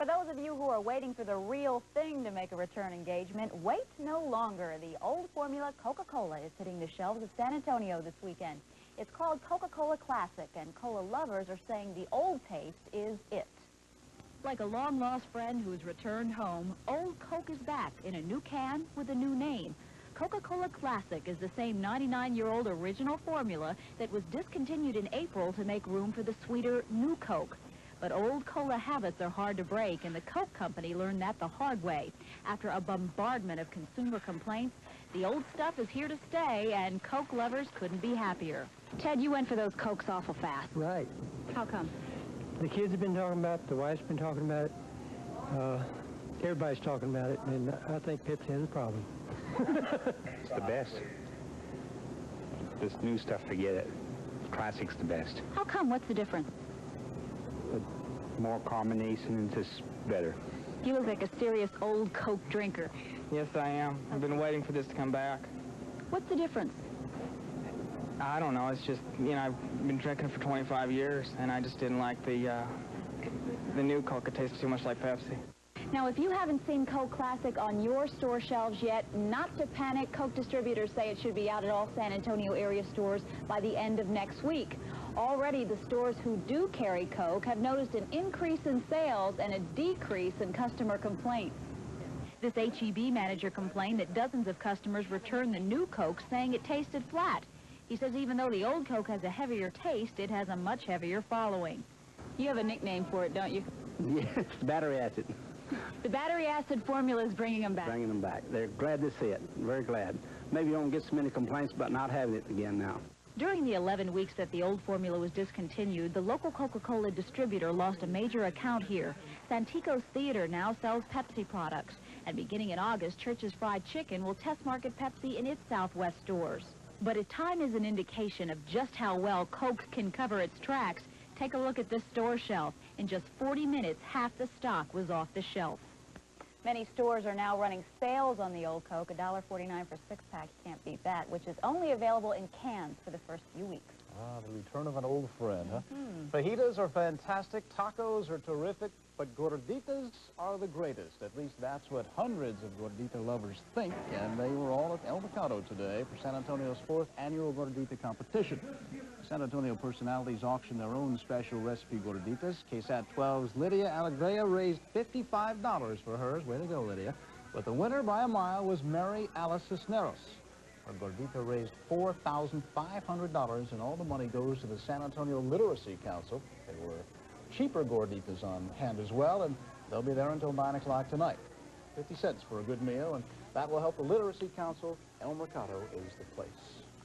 For those of you who are waiting for the real thing to make a return engagement, wait no longer. The old formula Coca-Cola is hitting the shelves of San Antonio this weekend. It's called Coca-Cola Classic, and cola lovers are saying the old taste is it. Like a long-lost friend who's returned home, old Coke is back in a new can with a new name. Coca-Cola Classic is the same 99-year-old original formula that was discontinued in April to make room for the sweeter new Coke. But old cola habits are hard to break, and the Coke company learned that the hard way. After a bombardment of consumer complaints, the old stuff is here to stay, and Coke lovers couldn't be happier. Ted, you went for those Cokes awful fast. Right. How come? The kids have been talking about it, the wife's been talking about it, everybody's talking about it, and I think Pepsi has a problem. It's the best. This new stuff, forget it. Classic's the best. How come? What's the difference? More carbonation and just better. You look like a serious old Coke drinker. Yes, I am. I've been waiting for this to come back. What's the difference? I don't know. It's just, you know, I've been drinking for 25 years, and I just didn't like the new Coke. It tastes too much like Pepsi. Now, if you haven't seen Coke Classic on your store shelves yet, not to panic. Coke distributors say it should be out at all San Antonio area stores by the end of next week. Already, the stores who do carry Coke have noticed an increase in sales and a decrease in customer complaints. This H-E-B manager complained that dozens of customers returned the new Coke, saying it tasted flat. He says even though the old Coke has a heavier taste, it has a much heavier following. You have a nickname for it, don't you? Yes, battery acid. The battery acid formula is bringing them back. Bringing them back. They're glad to see it. Very glad. Maybe you won't get so many complaints about not having it again now. During the 11 weeks that the old formula was discontinued, the local Coca-Cola distributor lost a major account here. Santikos Theater now sells Pepsi products. And beginning in August, Church's Fried Chicken will test market Pepsi in its Southwest stores. But if time is an indication of just how well Coke can cover its tracks, take a look at this store shelf. In just 40 minutes, half the stock was off the shelf. Many stores are now running sales on the old Coke, $1.49 for 6-pack, can't beat that, which is only available in cans for the first few weeks. Ah, the return of an old friend, huh? Fajitas are fantastic, tacos are terrific, but Gorditas are the greatest. At least that's what hundreds of Gordita lovers think, and they were all at El Mercado today for San Antonio's 4th annual Gordita competition. San Antonio personalities auctioned their own special recipe Gorditas. KSAT-12's Lydia Alegria raised $55 for hers. Way to go, Lydia. But the winner by a mile was Mary Alice Cisneros. Her Gordita raised $4,500, and all the money goes to the San Antonio Literacy Council. There were cheaper Gorditas on hand as well, and they'll be there until 9 o'clock tonight. 50 cents for a good meal, and that will help the Literacy Council. El Mercado is the place.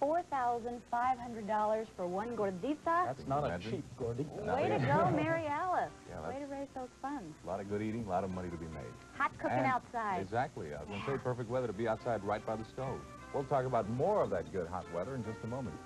$4,500 for one Gordita? That's not a cheap Gordita. Way to go, Mary Alice. Yeah, way to raise those funds. A lot of good eating, a lot of money to be made. Hot cooking outside. Exactly. I was going to say perfect weather to be outside right by the stove. We'll talk about more of that good hot weather in just a moment.